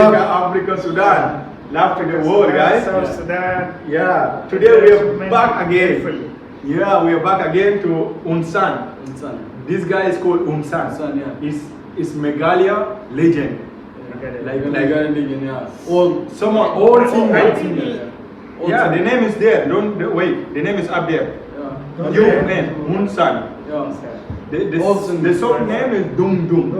Africa, Sudan. Love to the world, guys. South Sudan. Yeah. Today we are back again. Yeah, we are back again to UN SUN. This guy is called UN SUN. He's Meghalaya legend. Like legend, yeah. Old singer. Yeah, the name is there. Don't wait. The name is up there. UN SUN. The song name is DUNG DUNG.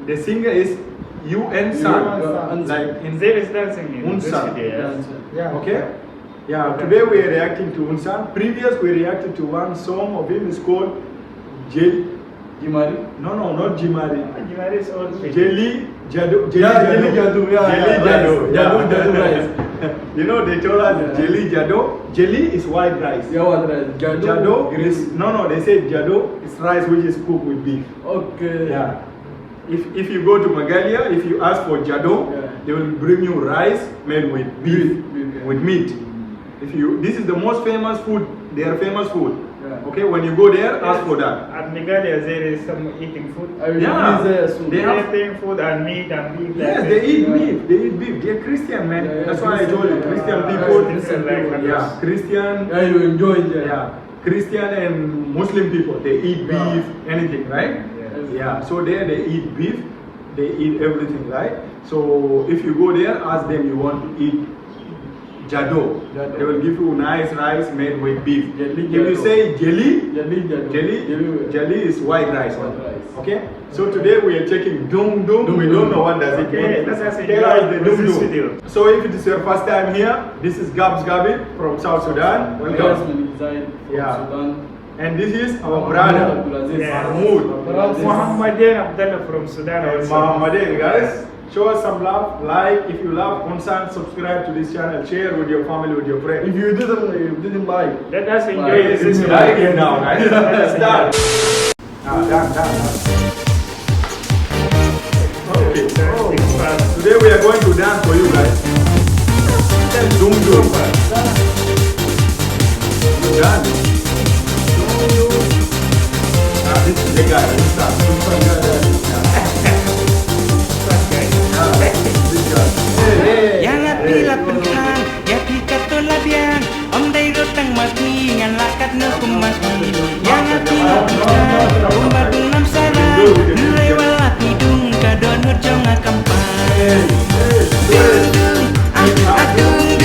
The singer is UN SUN. Like in There is dancing in UN this SUN. video. Okay. Yeah. Today we are reacting to UN SUN. Previous we reacted to one song of him. It's called Jimari. No, not Jimari. Jimari is old. JALIEH JADOH. JALIEH JADOH. JALIEH JADOH. Jadoo rice. You know they told us JALIEH JADOH. JALIEH is white rice. Yeah, what rice? Jadoo is no. They say Jadoo is rice which is cooked with beef. Okay. Yeah. If you go to Meghalaya, if you ask for Jadoo, they will bring you rice made with beef, with meat. This is the most famous food. Their famous food. Okay, when you go there, ask for that. At Meghalaya, there is some eating food. Yeah, They have eating food and meat and beef. Yes, they eat meat. They eat beef. They're Christian, man. That's why I told you, Christian people. Yeah, Christian. Yeah, you enjoy it. Yeah, Christian and Muslim people. They eat beef, anything, right? Yeah. So there they eat beef. They eat everything, right? So if you go there, ask them you want to eat Jadoo. They will give you nice rice made with beef. If you say Jali is white rice. Okay? So today we are checking DUNG DUNG. We don't know what does it mean. Tell us the DUNG DUNG. So if it is your first time here, this is Gabs from South Sudan. Welcome. Yeah. And this is our brother, Mahmoud. Muhammadan Abdullah from Sudan. Muhammadan, guys. Show us some love, like if you love UN SUN, subscribe to this channel, share with your family, with your friends. If you didn't like, let us enjoy this. Like it now, guys. Let's start. Done. Okay. Today we are going to dance for you guys. DUNG DUNG. Done. This is the guy. Yang atilah penkan, ya tika tola biang, om day rotang mati, ngan lakat no kumati. Yang atilah penkan, umbadung nam sarang, nilai walat hidung, kadon hujung akampan. Dung dung, dung dung,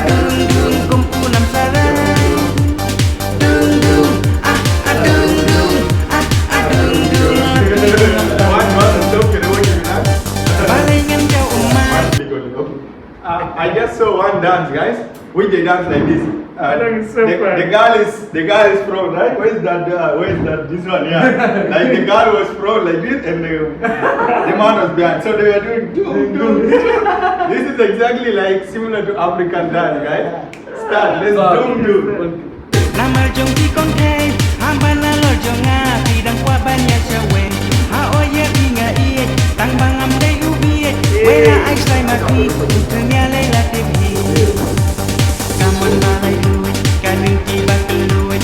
dung dung, kumpul nam sarang. Dung dung, dung dung, lat hidung ampan. Dung dung. I just saw one dance, guys. Which they dance like this. The girl is from, right? Where is that? This one, yeah. Like the girl was from like this, and the man was behind. So they were doing DUNG DUNG. This is exactly like similar to African dance, guys. Start. Let's DUNG DUNG. Nama jong di konten, hamba nalo jonga, bidang kwa banyak cawe. Haoye binga iet, tang bangam day ubiet. Wela ai sai mati, ternyata leila tebi. Kaman balai duit, kaning tiba keluit.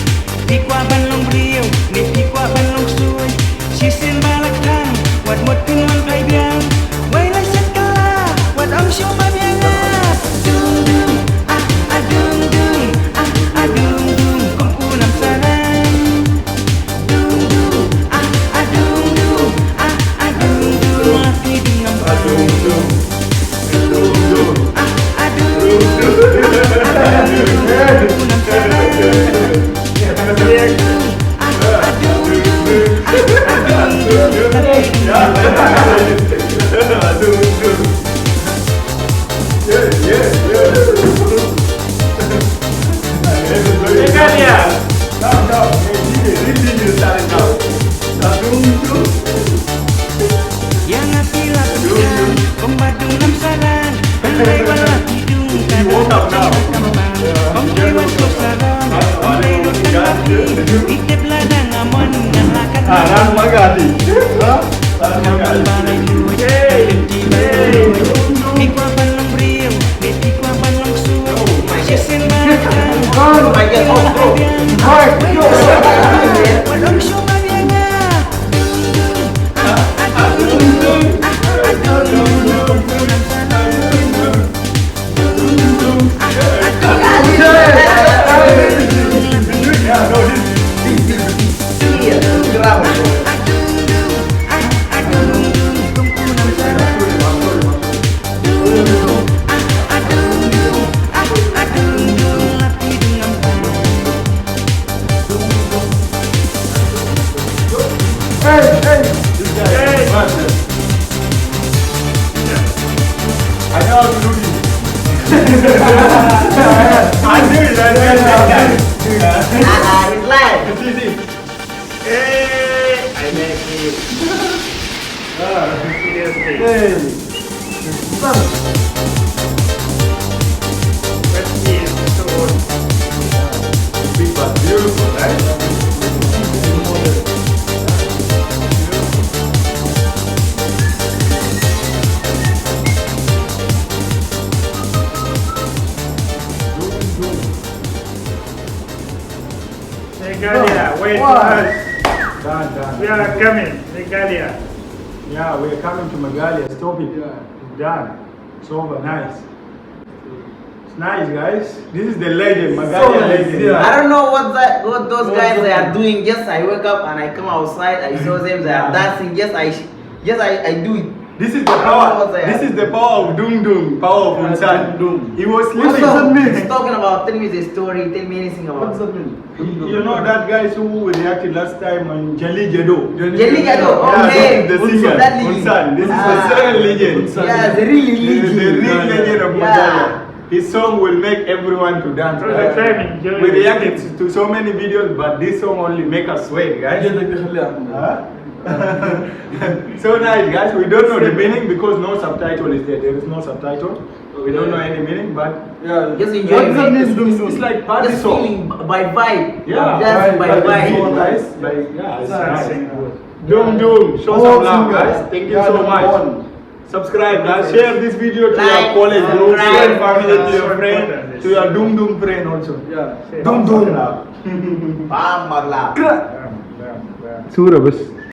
Pikwa banlong brio, ni pikwa banlong suy. Sisin balak tang, wat mut pinwan kai biang. Wela sekala, wat om show babianga. Dung dung, dung dung, dung dung, kumpulan sarang. Dung dung, dung dung, dung dung, lati dengan dung dung. Dung dung, dung kumpulan sarang. Yang atilah penkan, pembadung nam saran, pandai walat hidung, kadang kambang, pembaiwan kosaran, pandai rotang mati, itip ladang aman, ngan lakat Magadi. balai duit, kaning tiba keluit, pikwa balong brio. Oh my God, oh bro. Walang sumaya nga. I know how to do this. I do it. It's live. See, see. Hey, I like it. Seriously. Hey. But he is so old. Big but beautiful, right? Meghalaya, wait for Wow. us. Done. We are coming. Meghalaya. Yeah, we're coming to Meghalaya. Stop it. Yeah. It's done. It's over. Nice. It's nice, guys. This is the legend, Meghalaya nice, legend. yeah. I don't know what those guys they are doing. Just I wake up and I come outside. I saw them. They are dancing. Just I do it. This is the I don't know power. what they are. This is the power of Dung Dung, power of Unsan. He was What sleeping. does that mean? He's talking about. Tell me the story. Tell me anything What does about. that mean? You know that guys who reacted last time on JALIEH JADOH? JALIEH JADOH. Yeah, Okay. this is the singer, That legend. Unsan. This is Ah. the second legend. Yeah, the real The legend. real legend of Yeah. Meghalaya. His song will make everyone to dance. All the guys. time enjoy We it. reacted to so many videos, but this song only make us sweat, guys. Huh? So nice, guys. We don't know the meaning because no subtitle is there. There is no subtitle. We don't know any meaning, but Yeah. Just enjoy What does that it. mean? it's like party Just song. feeling by vibe. Yeah, Just by the vibe. beat, guys. Like, yeah, it's nice. Dancing good. Dung Dung, show Oh, some love, singer. guys. Thank you Yeah, so number much. one. Subscribe, guys. Share this video to Like, your college group, to your subscribe. family, to your So friend, important. to your Dung Dung friend also. Yeah. Say, Dung Dung. Bam, magla. bam, bam, bam. Surabas.